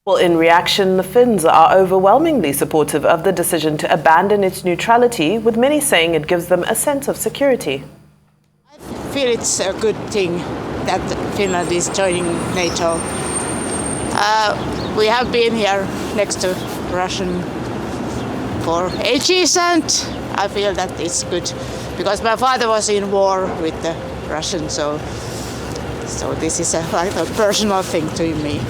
Well, in reaction, the Finns are overwhelmingly supportive of the decision to abandon its neutrality, with many saying it gives them a sense of security. I feel it's a good thing that Finland is joining NATO. We have been here next to Russian for ages, and I feel that it's good because my father was in war with the Russians, so this is like a personal thing to me.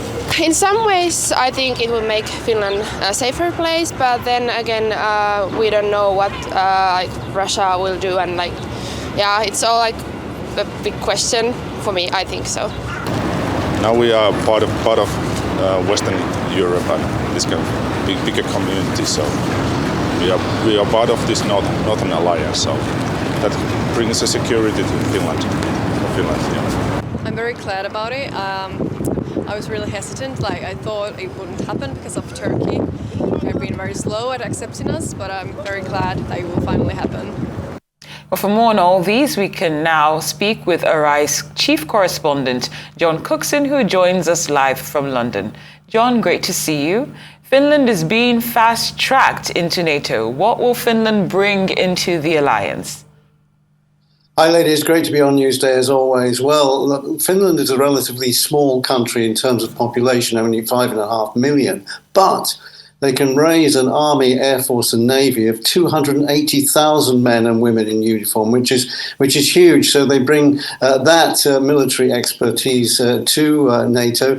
In some ways, I think it will make Finland a safer place, but then again, we don't know what Russia will do, and it's all like a big question for me. I think so. Now we are part of Western Europe and this kind of bigger community, so we are part of this Northern Alliance. So that brings a security to Finland. Yeah. I'm very glad about it. I was really hesitant, I thought it wouldn't happen because of Turkey. They've been very slow at accepting us, but I'm very glad that it will finally happen. Well, for more on all these, we can now speak with Arise Chief Correspondent John Cookson, who joins us live from London. John, great to see you. Finland is being fast-tracked into NATO. What will Finland bring into the alliance? Hi ladies, great to be on Newsday as always. Well, look, Finland is a relatively small country in terms of population, only 5.5 million, but they can raise an army, air force and navy of 280,000 men and women in uniform, which is huge. So they bring that military expertise to NATO.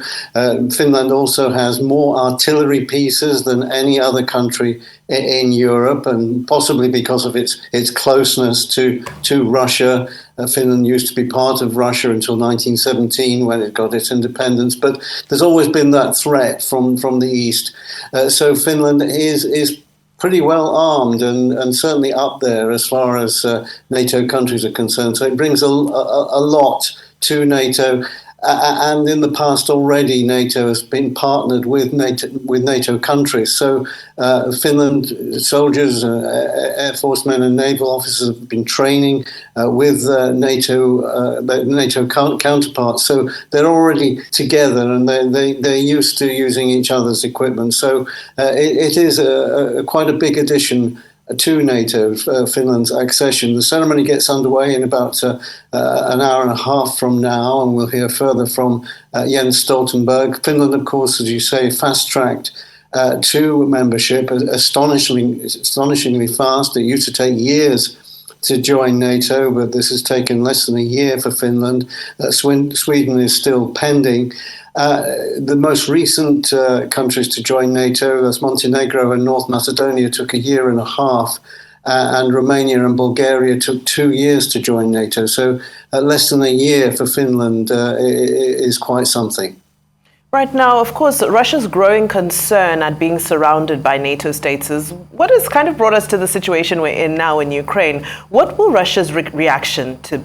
Finland also has more artillery pieces than any other country in Europe, and possibly because of its closeness to Russia. Finland used to be part of Russia until 1917 when it got its independence, but there's always been that threat from the east. So Finland is pretty well armed and certainly up there as far as NATO countries are concerned. So it brings a lot to NATO. And in the past already, NATO has been partnered with NATO countries. So Finland soldiers, Air Force men and naval officers have been training with NATO counterparts. So they're already together and they're used to using each other's equipment. So it is quite a big addition to NATO, Finland's accession. The ceremony gets underway in about an hour and a half from now, and we'll hear further from Jens Stoltenberg. Finland, of course, as you say, fast-tracked to membership, astonishingly fast. It used to take years to join NATO, but this has taken less than a year for Finland. Sweden is still pending. The most recent countries to join NATO, that's Montenegro and North Macedonia, took a year and a half, and Romania and Bulgaria took 2 years to join NATO. So less than a year for Finland is quite something. Right now, of course, Russia's growing concern at being surrounded by NATO states is what has kind of brought us to the situation we're in now in Ukraine. What will Russia's reaction to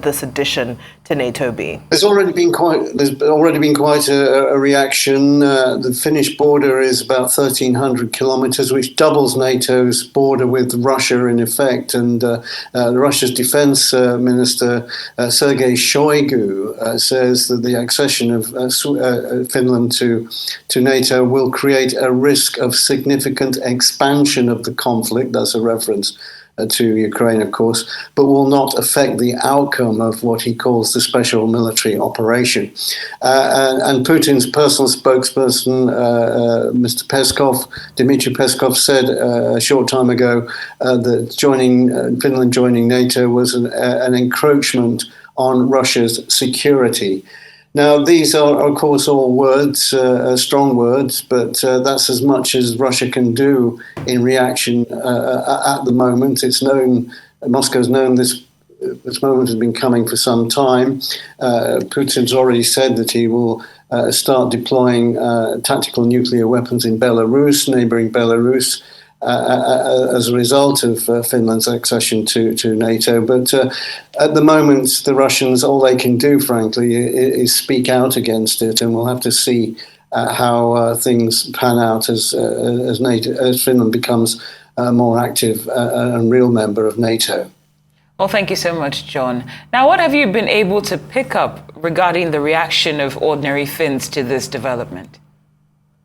this addition to NATO be? There's already been quite a reaction. The Finnish border is about 1,300 kilometers, which doubles NATO's border with Russia in effect. And Russia's defense minister, Sergei Shoigu, says that the accession of Finland to NATO will create a risk of significant expansion of the conflict. That's a reference to Ukraine, of course, but will not affect the outcome of what he calls the special military operation. And Putin's personal spokesperson, Mr. Peskov, Dmitry Peskov, said a short time ago that Finland joining NATO was an encroachment on Russia's security. Now, these are, of course, all words, strong words, but that's as much as Russia can do in reaction at the moment. It's known, Moscow's known this moment has been coming for some time. Putin's already said that he will start deploying tactical nuclear weapons in Belarus, neighboring Belarus, as a result of Finland's accession to NATO. But at the moment, the Russians, all they can do, frankly, is speak out against it, and we'll have to see how things pan out as Finland becomes a more active and real member of NATO. Well, thank you so much, John. Now, what have you been able to pick up regarding the reaction of ordinary Finns to this development?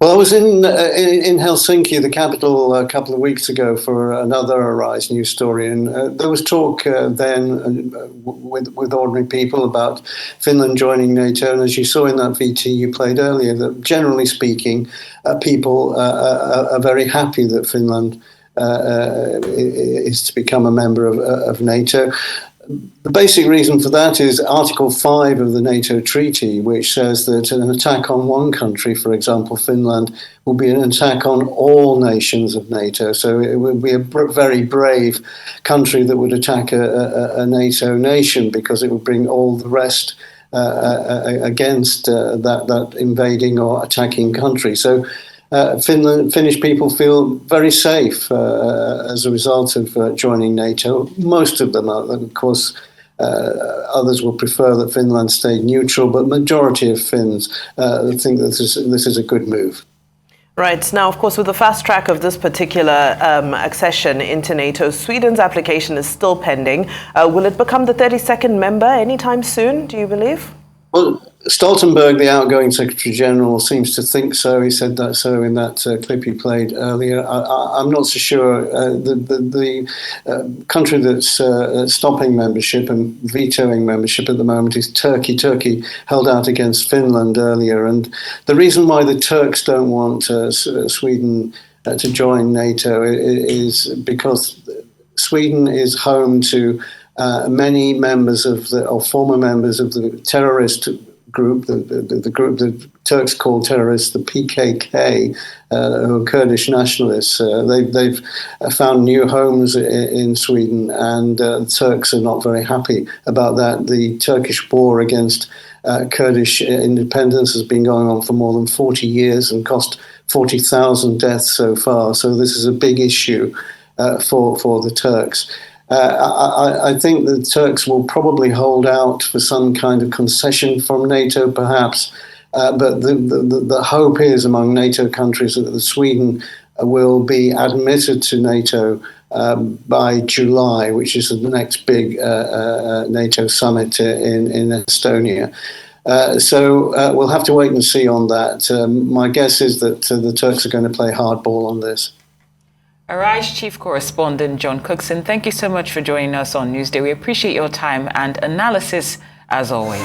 Well, I was in Helsinki, the capital, a couple of weeks ago for another Arise news story, and there was talk then with ordinary people about Finland joining NATO. And as you saw in that VT you played earlier, that generally speaking, people are very happy that Finland is to become a member of NATO. The basic reason for that is Article 5 of the NATO treaty, which says that an attack on one country, for example, Finland, will be an attack on all nations of NATO. So it would be a very brave country that would attack a NATO nation, because it would bring all the rest against that invading or attacking country. So Finnish people feel very safe as a result of joining NATO. Most of them are, of course. Others will prefer that Finland stayed neutral, but majority of Finns think that this is a good move. Right. Now, of course, with the fast track of this particular accession into NATO, Sweden's application is still pending. Will it become the 32nd member anytime soon, do you believe? Well, Stoltenberg, the outgoing Secretary General, seems to think so. He said that so in that clip you played earlier. I'm not so sure. The country that's stopping membership and vetoing membership at the moment is Turkey. Turkey held out against Finland earlier. And the reason why the Turks don't want Sweden to join NATO is because Sweden is home to many members of or former members of the terrorist group, the group the Turks call terrorists, the PKK, who are Kurdish nationalists. They've found new homes in Sweden, and the Turks are not very happy about that. The Turkish war against Kurdish independence has been going on for more than 40 years and cost 40,000 deaths so far. So this is a big issue for the Turks. I think the Turks will probably hold out for some kind of concession from NATO, perhaps. But the hope is among NATO countries that Sweden will be admitted to NATO by July, which is the next big NATO summit in Estonia. So we'll have to wait and see on that. My guess is that the Turks are going to play hardball on this. Arise Chief Correspondent John Cookson, thank you so much for joining us on Newsday. We appreciate your time and analysis as always.